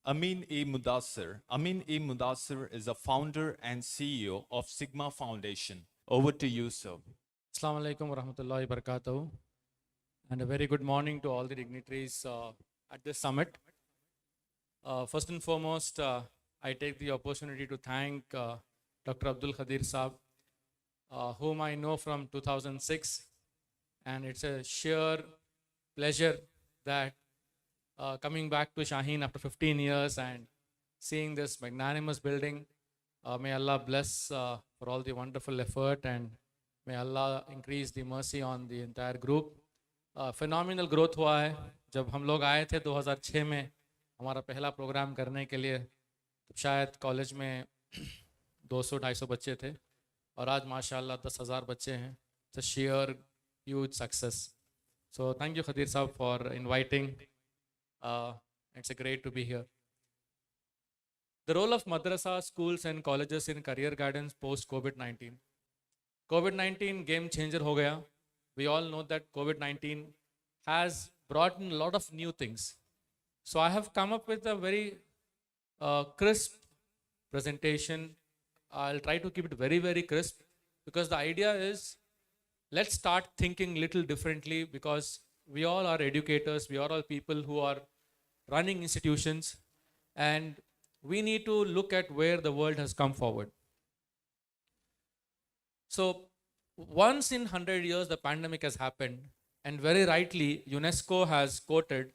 Amin A. Mudassir. Amin A. Mudassir is a founder and CEO of Sigma Foundation. Over to you, sir. Assalamu alaikum warahmatullahi wabarakatuh, and a very good morning to all the dignitaries at this summit. First and foremost, I take the opportunity to thank Dr. Abdul Khadir Saab, whom I know from 2006, and it's a sheer pleasure that coming back to Shaheen after 15 years and seeing this magnanimous building, may Allah bless for all the wonderful effort, and may Allah increase the mercy on the entire group. Phenomenal growth हुआ है. जब हम लोग आए थे 2006 में हमारा पहला प्रोग्राम करने के लिए, तब शायद कॉलेज में 200-250 बच्चे थे, और आज माशाल्लाह 10,000 बच्चे हैं. It's a sheer huge success. So thank you Khadir Saab for inviting. It's a great to be here. The role of madrasa, schools and colleges in career guidance post COVID-19. COVID-19 game changer ho gaya. We all know that COVID-19 has brought in a lot of new things. So I have come up with a very crisp presentation. I'll try to keep it very, very crisp, because the idea is, let's start thinking little differently, because we all are educators, we are all people who are running institutions, and we need to look at where the world has come forward. So once in 100 years the pandemic has happened, and very rightly UNESCO has quoted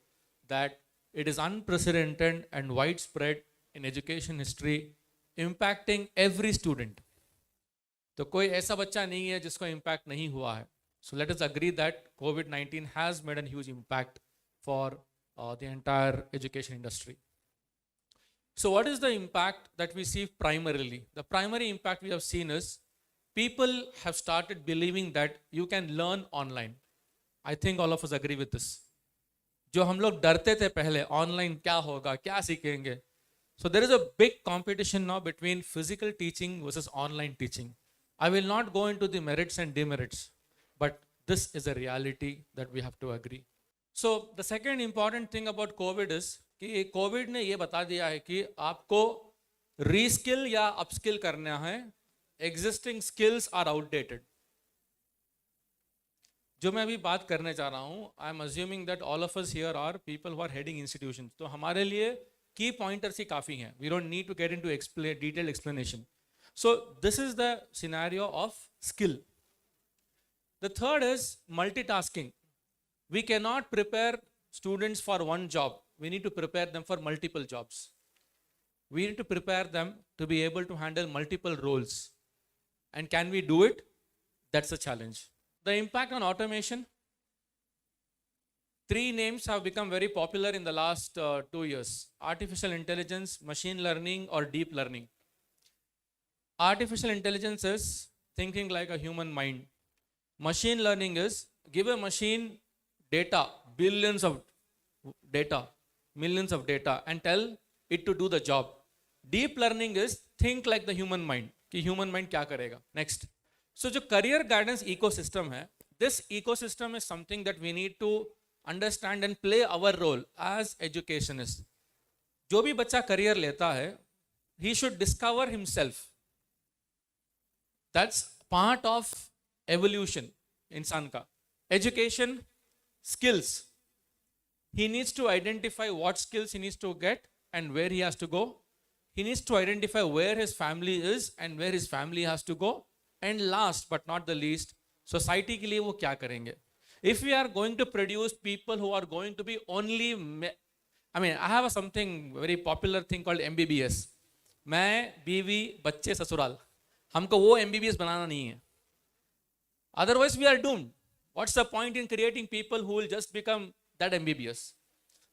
that it is unprecedented and widespread in education history, impacting every student. तो कोई ऐसा बच्चा नहीं है जिसको impact नहीं हुआ है. So let us agree that COVID-19 has made a huge impact for the entire education industry. So what is the impact that we see primarily? The primary impact we have seen is people have started believing that you can learn online. I think all of us agree with this. जो हम लोग डरते थे पहले online क्या होगा, क्या सीखेंगे. So there is a big competition now between physical teaching versus online teaching. I will not go into the merits and demerits, but this is a reality that we have to agree. So the second important thing about COVID is कि COVID ने ये बता दिया है कि आपको reskill या upskill करना है. Existing skills are outdated. जो मैं अभी बात करने जा रहा हूँ, I am assuming that all of us here are people who are heading institutions. तो हमारे लिए key pointers ही काफ़ी हैं. We don't need to get into detailed explanation. So this is the scenario of skill. The third is multitasking. We cannot prepare students for one job. We need to prepare them for multiple jobs. We need to prepare them to be able to handle multiple roles. And can we do it? That's a challenge. The impact on automation. 3 names have become very popular in the last 2 years. Artificial intelligence, machine learning, or deep learning. Artificial intelligence is thinking like a human mind. Machine learning is give a machine data, billions of data, millions of data, and tell it to do the job. Deep learning is think like the human mind. कि human mind क्या करेगा. Next. So जो career guidance ecosystem है, this ecosystem is something that we need to understand and play our role as educationists. जो भी बच्चा career लेता है, he should discover himself. That's part of evolution इंसान का. Education, skills. He needs to identify what skills he needs to get and where he has to go. He needs to identify where his family is and where his family has to go. And last but not the least, society के लिए वो क्या करेंगे. If we are going to produce people who are going to be only, I have something very popular thing called MBBS. मैं बीवी बच्चे ससुराल. हमको वो MBBS बनाना नहीं है. Otherwise we are doomed. What's the point in creating people who will just become that MBBS?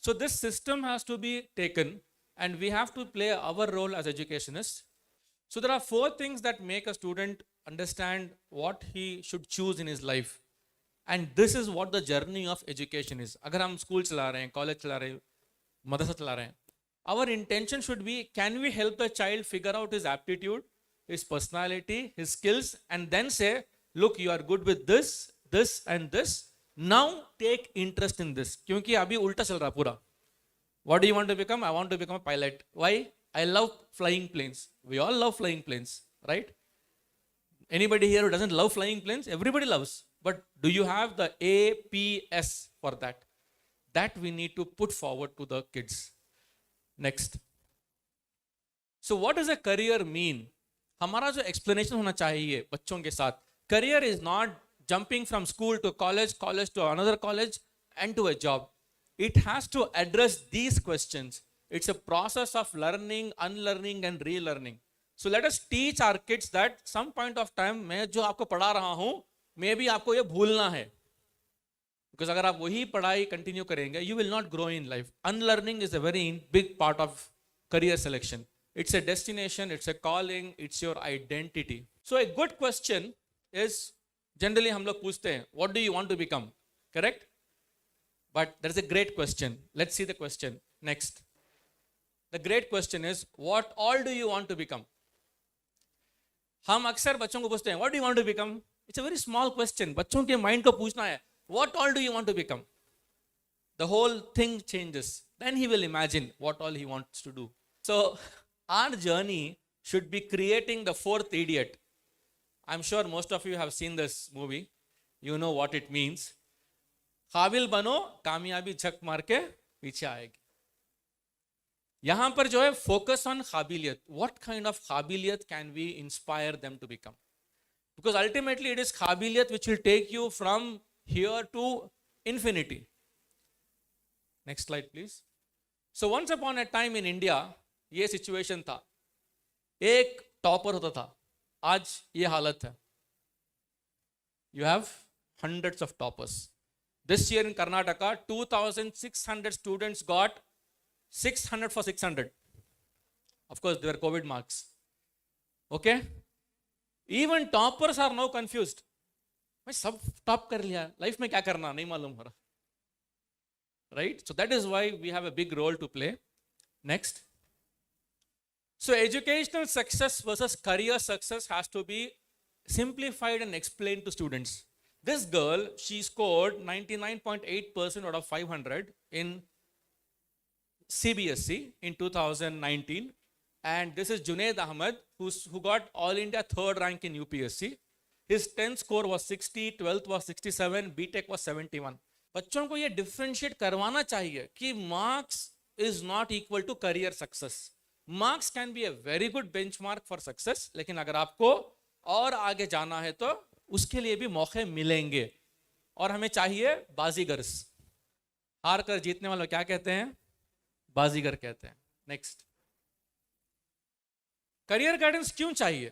So this system has to be taken, and we have to play our role as educationists. So there are 4 things that make a student understand what he should choose in his life. And this is what the journey of education is. अगर हम school चला रहे हैं, college चला रहे हैं, मदरसा चला रहे हैं, our intention should be, can we help the child figure out his aptitude, his personality, his skills, and then say, look, you are good with this, this and this. Now take interest in this. क्योंकि अभी उल्टा चल रहा पूरा. What do you want to become? I want to become a pilot. Why? I love flying planes. We all love flying planes, right? Anybody here who doesn't love flying planes? Everybody loves. But do you have the APS for that? That we need to put forward to the kids. Next. So what does a career mean? हमारा जो explanation होना चाहिए बच्चों के साथ. Career is not jumping from school to college to another college and to a job. It has to address these questions. It's a process of learning, unlearning and relearning. So let us teach our kids that some point of time मैं जो आपको पढ़ा रहा हूँ maybe आपको ये भूलना है. Because अगर आप वही पढ़ाई continue करेंगे, you will not grow in life. Unlearning is a very big part of career selection. It's a destination, it's a calling, it's your identity. So a good question is generally हम लोग पूछते हैं, what do you want to become? Correct? But there is a great question. Let's see the question. Next. The great question is, what all do you want to become? हम अक्सर बच्चों को पूछते हैं, what do you want to become? It's a very small question. बच्चों के mind को पूछना है, what all do you want to become? The whole thing changes. Then he will imagine what all he wants to do. So our journey should be creating the fourth idiot. I'm sure most of you have seen this movie. You know what it means. काबिल बनो, कामयाबी झक मार के पीछे आएगी. यहां पर जो है focus on काबिलियत. What kind of काबिलियत can we inspire them to become? Because ultimately it is काबिलियत which will take you from here to infinity. Next slide please. So once upon a time in India, ये situation था. एक topper होता था. आज ये हालत है. You have hundreds of toppers. This year in Karnataka, 2,600 students got 600 for 600. Of course, they were COVID marks. Okay? Even toppers are now confused. मैं सब टॉप कर लिया, लाइफ में क्या करना नहीं मालूम हो रहा. Right? So that is why we have a big role to play. Next. So educational success versus career success has to be simplified and explained to students. This girl, she scored 99.8% out of 500 in CBSE in 2019. And this is Junaid Ahmed, who got All India third rank in UPSC. His 10th score was 60, 12th was 67, BTech was 71. बच्चों को ये differentiate करवाना चाहिए कि marks is not equal to career success. Marks can be a very good benchmark for success, लेकिन अगर आपको और आगे जाना है तो उसके लिए भी मौके मिलेंगे. और हमें चाहिए बाजीगर्स. हार कर जीतने वालों क्या कहते हैं? बाजीगर कहते हैं. नेक्स्ट. करियर गाइडेंस क्यों चाहिए?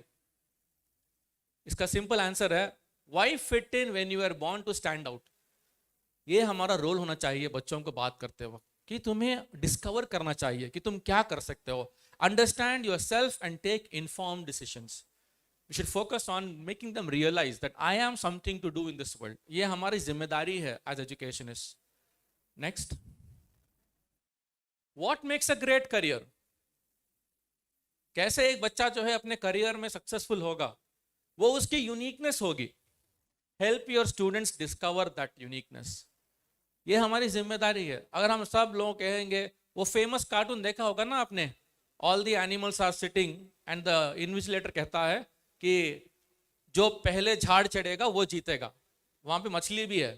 इसका सिंपल आंसर है, why fit in when you are born to stand out. ये हमारा रोल होना चाहिए बच्चों को बात करते वक्त कि तुम्हें डिस्कवर करना चाहिए कि तुम क्या कर सकते हो. Understand yourself and take informed decisions. We should focus on making them realize that I am something to do in this world. ये हमारी जिम्मेदारी है as educationists. Next. What makes a great career? कैसे एक बच्चा जो है अपने करियर में सक्सेसफुल होगा? वो उसकी यूनिकनेस होगी. Help your students discover that uniqueness. ये हमारी जिम्मेदारी है. अगर हम सब लोग कहेंगे, वो फेमस कार्टून देखा होगा ना आपने, All the animals are sitting and the invigilator कहता है कि जो पहले झाड़ चढ़ेगा वो जीतेगा. वहां पे मछली भी है.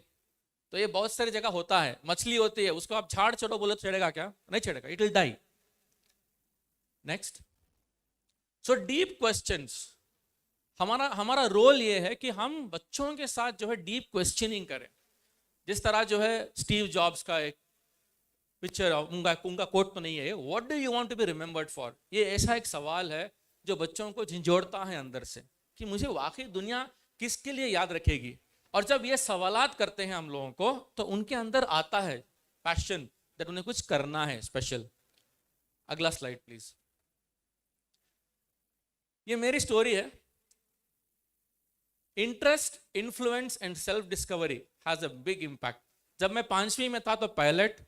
तो ये बहुत सारी जगह होता है. मछली होती है, उसको आप झाड़ चढ़ो बोलो चढ़ेगा क्या? नहीं चढ़ेगा. It will die. Next. So deep questions. हमारा रोल ये है कि हम बच्चों के साथ जो है डीप क्वेश्चनिंग करें. जिस तरह जो है स्टीव जॉब्स का एक पिक्चर, उनका कोट तो नहीं है, what do you want to be remembered for. ये ऐसा एक सवाल है जो बच्चों को झंझोड़ता है अंदर से कि मुझे वाकई दुनिया किसके लिए याद रखेगी. और जब ये सवालात करते हैं हम लोगों को तो उनके अंदर आता है पैशन दैट उन्हें कुछ करना है स्पेशल. अगला स्लाइड प्लीज. ये मेरी स्टोरी है. Interest, influence and self discovery has a big impact. जब मैं 5वीं में था तो पायलट,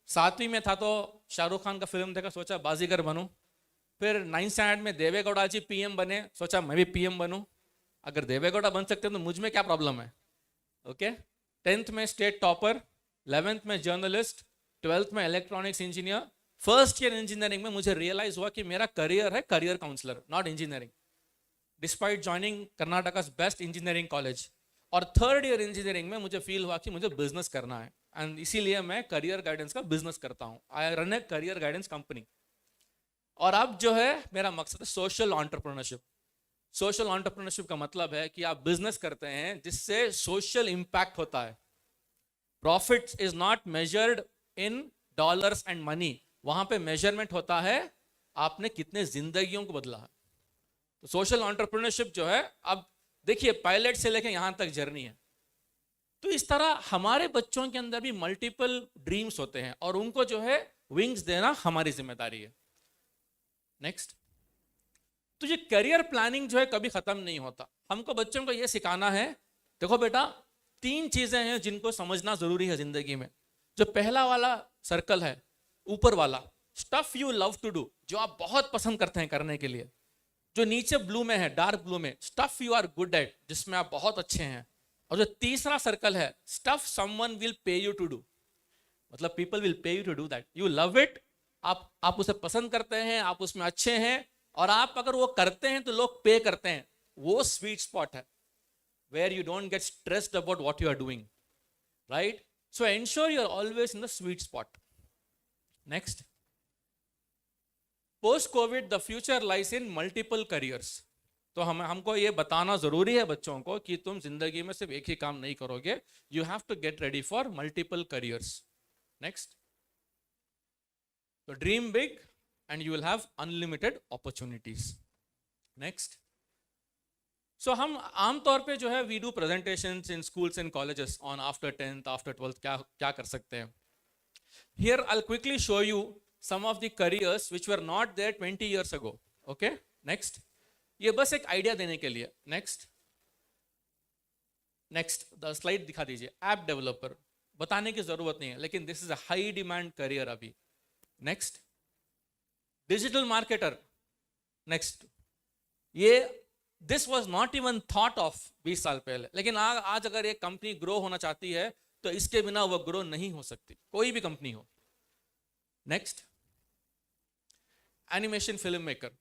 7वीं में था तो शाहरुख खान का फिल्म देखा, सोचा बाजीगर बनूं. फिर 9th स्टैंडर्ड में देवेगौड़ा जी पीएम बने, सोचा मैं भी पीएम बनूं. अगर देवेगौड़ा बन सकते हैं तो मुझ में क्या प्रॉब्लम है. ओके. 10th में स्टेट टॉपर, 11th में जर्नलिस्ट, 12th में electronics engineer, first year engineering में मुझे रियलाइज हुआ कि मेरा करियर है career counsellor, not engineering, despite joining Karnataka best engineering college. और थर्ड ईयर इंजीनियरिंग में मुझे फील हुआ कि मुझे बिजनेस करना है, एंड इसीलिए मैं करियर गाइडेंस का बिजनेस करता हूँ। I run a career guidance company. और अब जो है मेरा मकसद है सोशल एंटरप्रेन्योरशिप। सोशल एंटरप्रेन्योरशिप का मतलब है कि आप बिजनेस करते हैं जिससे सोशल इंपैक्ट होता है। Profit is not measured in dollars and money, वहां पे मेजरमेंट होता है आपने कितने जिंदगियों को बदला है। तो सोशल एंटरप्रेन्योरशिप जो है, अब देखिए पायलट से लेकर यहां तक जर्नी है। तो इस तरह हमारे बच्चों के अंदर भी मल्टीपल ड्रीम्स होते हैं और उनको जो है विंग्स देना हमारी जिम्मेदारी है। नेक्स्ट, तो ये करियर प्लानिंग जो है कभी खत्म नहीं होता। हमको बच्चों को ये सिखाना है, देखो बेटा 3 चीजें हैं जिनको समझना जरूरी है जिंदगी में। जो पहला वाला सर्कल है, ऊपर वाला, stuff you love to do, जो आप बहुत पसंद करते हैं करने के लिए। जो नीचे ब्लू में है, डार्क ब्लू में, stuff you are good at, जिसमें आप बहुत अच्छे हैं। और जो तीसरा सर्कल है, stuff someone will pay you to do, मतलब people will pay you to do that, you love it, आप उसे पसंद करते हैं, आप उसमें अच्छे हैं, और आप अगर वो करते हैं तो लोग पे करते हैं। वो स्वीट स्पॉट है where you don't get stressed about what you are doing, right? So ensure you are always in the sweet spot. Next, post covid the future lies in multiple careers. तो हमको ये बताना जरूरी है बच्चों को कि तुम जिंदगी में सिर्फ एक ही काम नहीं करोगे, you have to get ready for multiple careers. Next, so dream big and you will have unlimited opportunities. Next, सो हम आमतौर पे जो है we do presentations in schools and colleges on after 10th after 12th, क्या कर सकते हैं। Here I will quickly show you some of the careers which were not there 20 years ago. Okay, next, ये बस एक आइडिया देने के लिए। नेक्स्ट द स्लाइड दिखा दीजिए। ऐप डेवलपर, बताने की जरूरत नहीं है, लेकिन this is a high demand career अभी। Next, digital marketer. नेक्स्ट, ये this was not even thought of 20 साल पहले, लेकिन आज अगर एक कंपनी ग्रो होना चाहती है तो इसके बिना वो ग्रो नहीं हो सकती, कोई भी कंपनी हो। Next, animation film maker.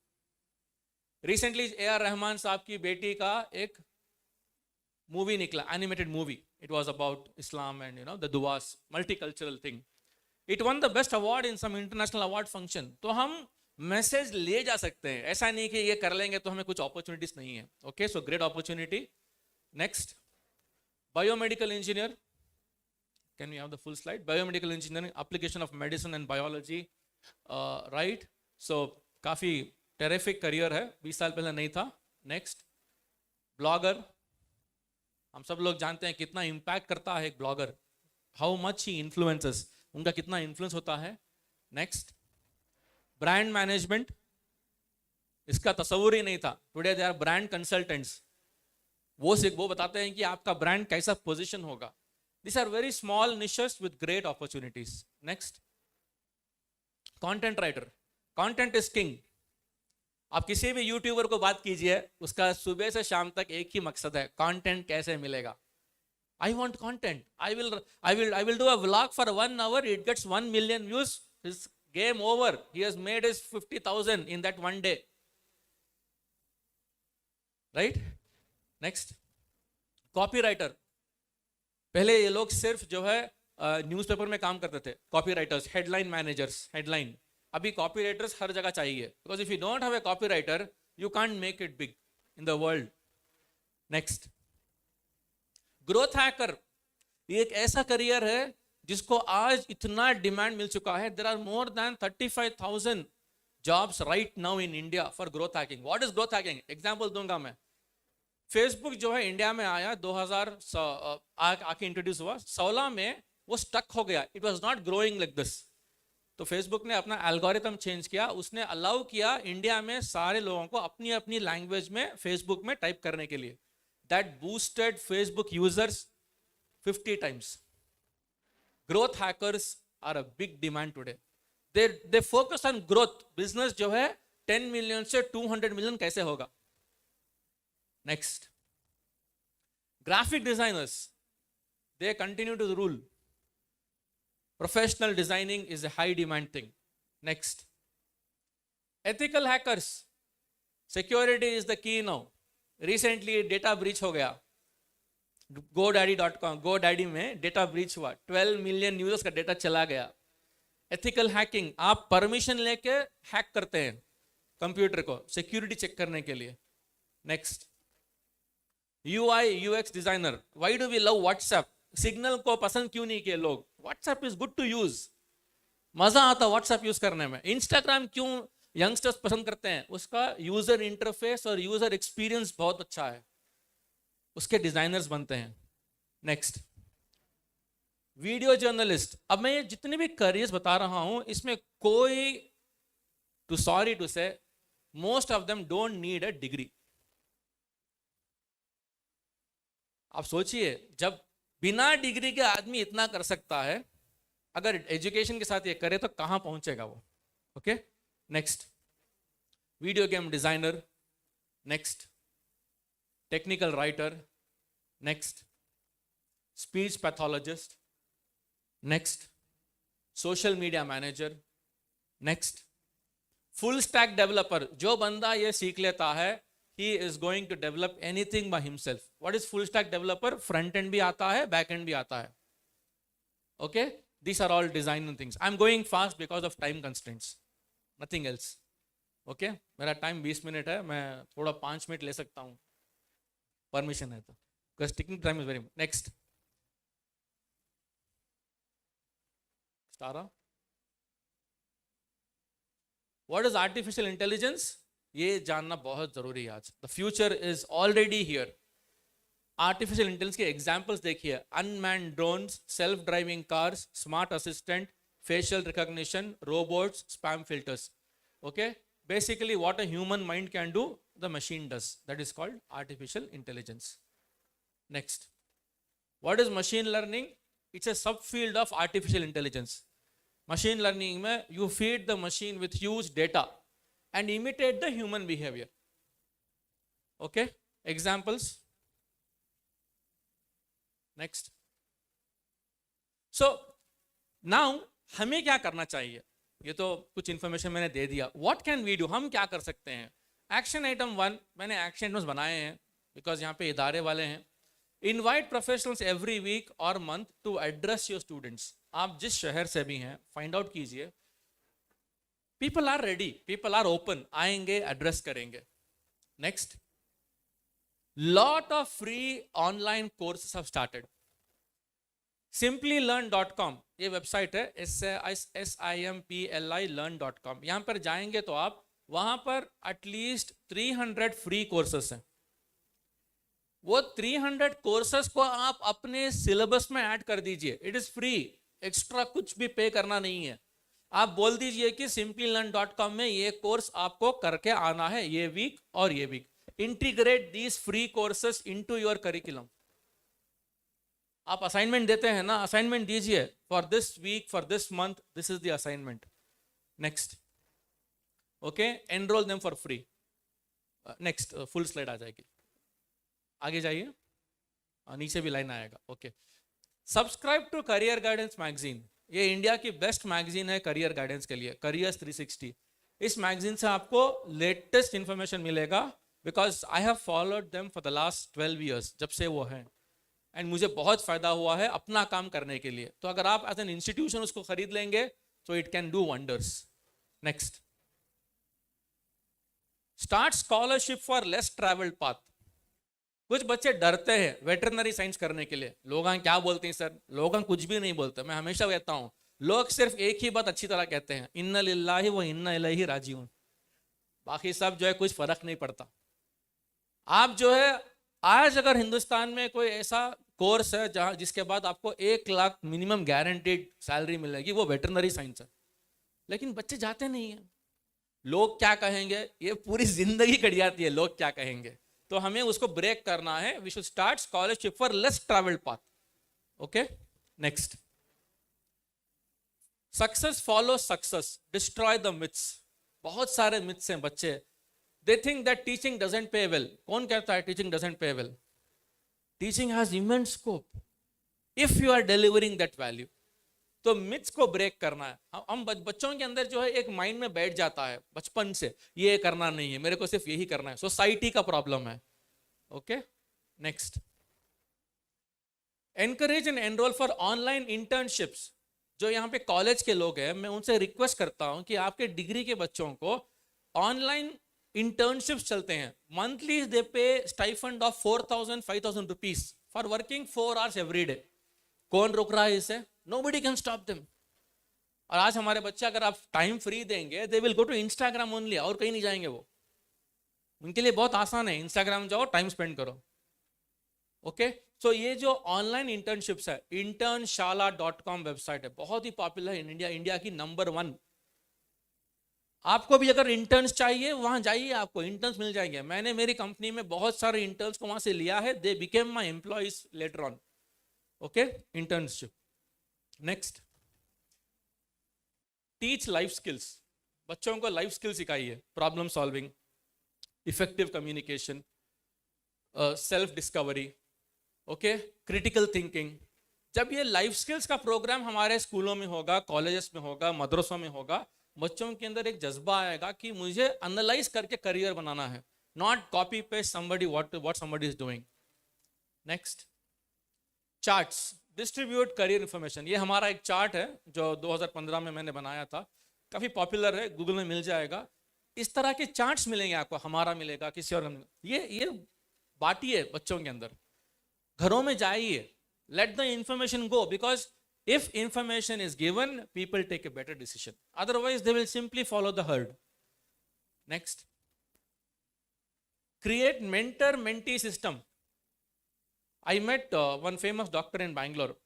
Recently AR Rahman साहब की बेटी का एक मूवी निकला, animated movie. It was about Islam and the दुआस, multicultural thing. It won the best award in some international award function. तो हम मैसेज ले जा सकते हैं, ऐसा नहीं कि ये कर लेंगे तो हमें कुछ अपॉर्चुनिटीज नहीं है। Okay, so great opportunity. Next, biomedical engineer. Can we have the full slide? Biomedical engineering, application of medicine and biology, right. So काफी टेरिफिक करियर है, 20 साल पहले नहीं था। Next, blogger. हम सब लोग जानते हैं कितना इंपैक्ट करता है एक blogger, how much he influences, उनका कितना इन्फ्लुएंस होता है। नेक्स्ट, ब्रांड मैनेजमेंट, इसका तस्वुर ही नहीं था। Today they are brand consultants, वो बताते हैं कि आपका ब्रांड कैसा पोजीशन होगा। This are very small niches with great opportunities. Next, content writer. Content is king. आप किसी भी यूट्यूबर को बात कीजिए, उसका सुबह से शाम तक एक ही मकसद है, कंटेंट कैसे मिलेगा। I want content, I will do a vlog for 1 hour, it gets 1 million views, his game over, he has made his 50,000 in that one day, right? Next, copywriter. पहले ये लोग सिर्फ जो है न्यूज़पेपर में काम करते थे, कॉपीराइटर्स, हेडलाइन मैनेजर्स, हेडलाइन। अभी कॉपीराइटर्स हर जगह चाहिए, because if you don't have a copywriter you can't make it big in the world. Next, growth hacker. ये एक ऐसा करियर है जिसको आज इतना डिमांड मिल चुका है। There are more than 35,000 jobs right now in India for growth hacking. What is growth hacking? Example दूंगा मैं। फेसबुक जो है इंडिया में आया 2000 आके इंट्रोड्यूस हुआ, 16 में वो स्टक हो गया, it was not growing like this. तो फेसबुक ने अपना एल्गोरिथम चेंज किया, उसने अलाउ किया इंडिया में सारे लोगों को अपनी अपनी लैंग्वेज में फेसबुक में टाइप करने के लिए। That boosted Facebook users 50 times. Growth hackers are a big demand today. They focus on growth. Business जो है 10 million से 200 million कैसे होगा? Next, graphic designers, they continue to rule. Professional designing is a high demand thing. Next, ethical hackers. Security is the key now. Recently data breach हो गया, GoDaddy में data breach हुआ, 12 million users का data चला गया. Ethical hacking, आप permission लेके hack करते हैं कंप्यूटर को सिक्योरिटी चेक करने के लिए. Next, UI UX designer. Why do we love WhatsApp? Signal को पसंद क्यों नहीं किए लोग? WhatsApp is good to use, मजा आता व्हाट्सएप यूज करने में. इंस्टाग्राम क्यों यंगस्टर्स पसंद करते हैं? उसका यूजर इंटरफेस और यूजर एक्सपीरियंस बहुत अच्छा है, उसके डिजाइनर्स बनते हैं. Next, video journalist. अब मैं ये जितने भी करियर्स बता रहा हूं इसमें कोई, सॉरी टू से, most of them don't need a degree. आप सोचिए, जब बिना डिग्री के आदमी इतना कर सकता है, अगर एजुकेशन के साथ ये करे तो कहां पहुंचेगा वो. Okay. Next, video game designer. Next, technical writer. Next, speech pathologist. Next, social media manager. Next, full stack developer. जो बंदा ये सीख लेता है, he is going to develop anything by himself. What is full stack developer? Front end भी आता है, back end भी आता है. Okay, these are all design things. I'm going fast because of time constraints, nothing else. Okay, मेरा time 20 minute है, मैं थोड़ा 5 मिनट ले सकता हूँ, परमिशन है तो, because sticking time is very. Next, Stara. What is artificial intelligence? ये जानना बहुत जरूरी है आज. The future is already here. Artificial intelligence के एग्जांपल्स देखिए. Unmanned drones, self driving cars, smart assistant, facial recognition, robots, spam filters. Okay, basically what a human mind can do, the machine does. That is called artificial intelligence. Next, what is machine learning? It's a sub field of artificial intelligence. Machine learning में you feed the machine with huge data and imitate the human behavior. Okay, examples. Next. So now हमें क्या करना चाहिए? ये तो कुछ information मैंने दे दिया. What can we do? हम क्या कर सकते हैं? Action item 1, मैंने action items बनाए हैं because यहाँ पे इदारे वाले हैं. Invite professionals every week or month to address your students. आप जिस शहर से भी हैं, find out कीजिए. People are ready, people are open, आएंगे, एड्रेस करेंगे. Next, lot of free online courses have started. Simplylearn.com ये वेबसाइट है, simply यहाँ पर जाएंगे तो आप, वहां पर एटलीस्ट 300 फ्री कोर्सेस हैं. वो 300 कोर्सेस को आप अपने सिलेबस में ऐड कर दीजिए. इट इज फ्री, एक्स्ट्रा कुछ भी पे करना नहीं है. आप बोल दीजिए कि simplylearn.com में ये कोर्स आपको करके आना है, ये वीक और ये week. Integrate these free courses into your curriculum. आप असाइनमेंट देते हैं ना, असाइनमेंट दीजिए for this week, for this month, this is the assignment. Next, okay, enroll them for free. Next, full slide आ जाएगी, आगे जाइए, नीचे भी लाइन आएगा. Okay, subscribe to career guidance magazine. ये इंडिया की बेस्ट मैगजीन है करियर गाइडेंस के लिए, करियर्स 360. इस मैगजीन से आपको लेटेस्ट इंफॉर्मेशन मिलेगा, because I have followed them for the last 12 years, जब से वो हैं, एंड मुझे बहुत फायदा हुआ है अपना काम करने के लिए. तो अगर आप एज एन इंस्टीट्यूशन उसको खरीद लेंगे तो it can do wonders. Next, start scholarship for less travelled path. कुछ बच्चे डरते हैं वेटरनरी साइंस करने के लिए. लोग क्या बोलते हैं सर? लोग कुछ भी नहीं बोलते. मैं हमेशा कहता हूं, लोग सिर्फ एक ही बात अच्छी तरह कहते हैं, इन्ना लिल्लाहि व इन्ना इलैहि राजिऊन. बाकी सब जो है कुछ फर्क नहीं पड़ता. आप जो है, आज अगर हिंदुस्तान में कोई ऐसा कोर्स है जहां जिसके बाद आपको 1 लाख मिनिमम गारंटीड सैलरी मिलेगी, वो वेटरनरी साइंस है. लेकिन बच्चे जाते नहीं है. लोग क्या कहेंगे, ये पूरी जिंदगी कट जाती है, लोग क्या कहेंगे. तो हमें उसको ब्रेक करना है. We should start scholarship for less travelled path. Okay, next, success follow success, destroy the myths. बहुत सारे मिथ्स हैं बच्चे. They think that teaching doesn't pay well. कौन कहता है teaching doesn't pay well? Teaching has immense scope if you are delivering that value. तो myths को break करना है। हम बच्चों के अंदर जो है एक माइंड में बैठ जाता है बचपन से, ये करना नहीं है, मेरे को सिर्फ यही करना है। सोसाइटी का प्रॉब्लम है। Okay, next, encourage and enrol for online internships. जो यहाँ पे कॉलेज के लोग हैं, मैं उनसे रिक्वेस्ट करता हूँ कि आपके डिग्री के बच्चों को ऑनलाइन इंटर्नशिप्स चलते हैं। Monthly they pay stipend of 4,000-5,000 rupees for working 4 hours every day. कौन रोक रहा है इसे? Nobody can stop them. और आज हमारे बच्चे, अगर आप टाइम फ्री देंगे, they will go to Instagram only, और कहीं नहीं जाएंगे वो। उनके लिए बहुत आसान है, इंस्टाग्राम जाओ, टाइम स्पेंड करो। ओके, सो ये जो ऑनलाइन इंटर्नशिप्स है, internshala.com वेबसाइट है, बहुत ही पॉपुलर है इन इंडिया, इंडिया की नंबर 1। आपको भी अगर इंटर्न्स चाहिए, वहां जाइए, आपको इंटर्न्स मिल जाएंगे। मैंने मेरी कंपनी में बहुत सारे इंटर्न्स को वहां से लिया है, they became my employees later on. Okay, internship. Next, teach life skills. बच्चों को लाइफ स्किल सिखाइए, problem solving, effective communication, self discovery, okay, critical thinking. जब ये लाइफ स्किल्स का प्रोग्राम हमारे स्कूलों में होगा, कॉलेजेस में होगा, मदरसों में होगा, बच्चों के अंदर एक जज्बा आएगा कि मुझे एनालाइज करके करियर बनाना है, not copy paste somebody what somebody is doing. Next, charts, distribute career information. ये हमारा एक चार्ट है जो 2015 में मैंने बनाया था, काफी पॉपुलर है, गूगल में मिल जाएगा। इस तरह के चार्ट्स मिलेंगे आपको, हमारा मिलेगा, किसी और ये बांटिए बच्चों के अंदर, घरों में जाइए, let the information go, because if information is given, people take a better decision, otherwise they will simply follow the herd. Next, create mentor mentee system. I met one famous doctor in Bangalore.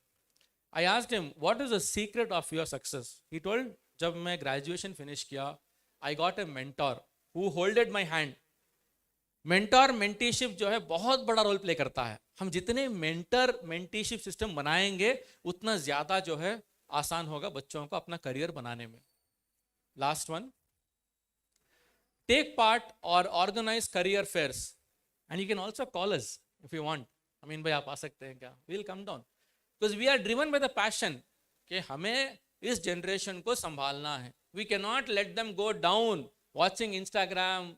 I asked him, what is the secret of your success? He told, जब मैं graduation finish किया, I got a mentor who holded my hand. Mentor menteeship जो है बहुत बड़ा role play करता है। हम जितने मेंटर मेंटीशिप सिस्टम बनाएंगे, उतना ज्यादा जो है आसान होगा बच्चों को अपना करियर बनाने में। लास्ट वन, टेक पार्ट और organize career fairs, and you can also call us if you want. Amin भाई आप आ सकते हैं क्या? We will come down, because we are driven by the passion कि हमें इस जनरेशन को संभालना है। We can not let them go down watching Instagram,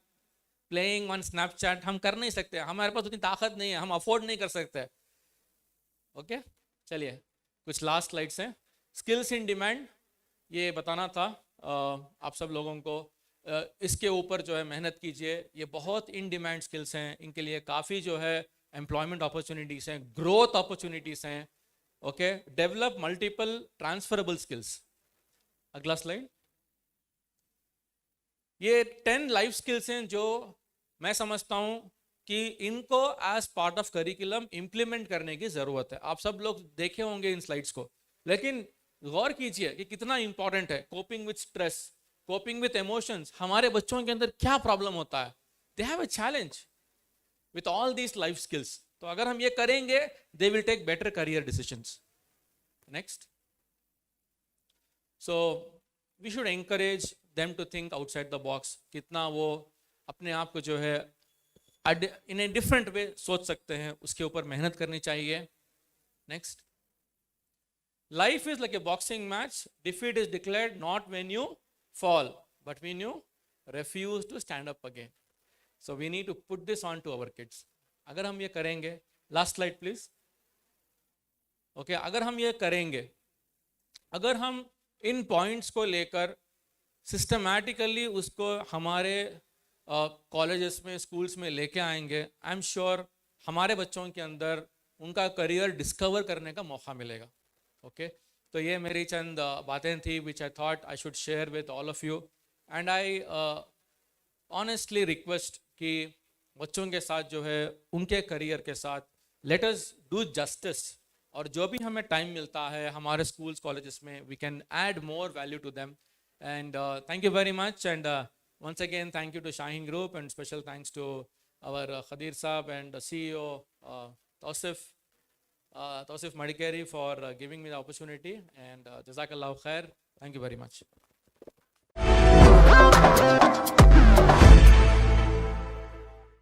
playing on Snapchat. हम कर नहीं सकते, हमारे पास उतनी ताकत नहीं है, हम अफोर्ड नहीं कर सकते। ओके, चलिए कुछ लास्ट स्लाइड्स हैं। स्किल्स इन डिमांड, ये बताना था आप सब लोगों को। इसके ऊपर जो है मेहनत कीजिए, ये बहुत इन डिमांड स्किल्स हैं, इनके लिए काफ़ी जो है एम्प्लॉयमेंट अपॉर्चुनिटीज़ हैं, ग्रोथ अपॉर्चुनिटीज़ हैं। Okay, develop multiple transferable skills. अगला स्लाइड। ये 10 लाइफ स्किल्स हैं जो मैं समझता हूं कि इनको as part of curriculum implement करने की जरूरत है। आप सब लोग देखे होंगे इन स्लाइड्स को, लेकिन गौर कीजिए कि कितना इंपॉर्टेंट है। Coping with stress, coping with emotions. हमारे बच्चों के अंदर क्या प्रॉब्लम होता है? They have a challenge with all these life skills. तो अगर हम ये करेंगे, they will take better career decisions. Next, so we should encourage them to think outside the box। कितना वो अपने आप को जो है in a different way सोच सकते हैं, उसके ऊपर मेहनत करनी चाहिए। Next, life is like a boxing match. Defeat is declared not when you fall, but when you refuse to stand up again. So we need to put this on to our kids. अगर हम ये करेंगे, last slide please. Okay, अगर हम ये करेंगे, अगर हम इन पॉइंट्स को लेकर सिस्टमैटिकली उसको हमारे कॉलेजेस में, स्कूल्स में लेके आएंगे, आई एम श्योर हमारे बच्चों के अंदर उनका करियर डिस्कवर करने का मौका मिलेगा। ओके, तो ये मेरी चंद बातें थी which I thought I should share with all of you. And I honestly request कि बच्चों के साथ जो है, उनके करियर के साथ लेट अस डू जस्टिस, और जो भी हमें टाइम मिलता है हमारे स्कूल्स कॉलेजेस में, we can add more value to them. And thank you very much, and once again thank you to Shaheen Group, and special thanks to our Khadir Saab and CEO Tausif Madikeri for giving me the opportunity, and Jazakallahu khair. Thank you very much.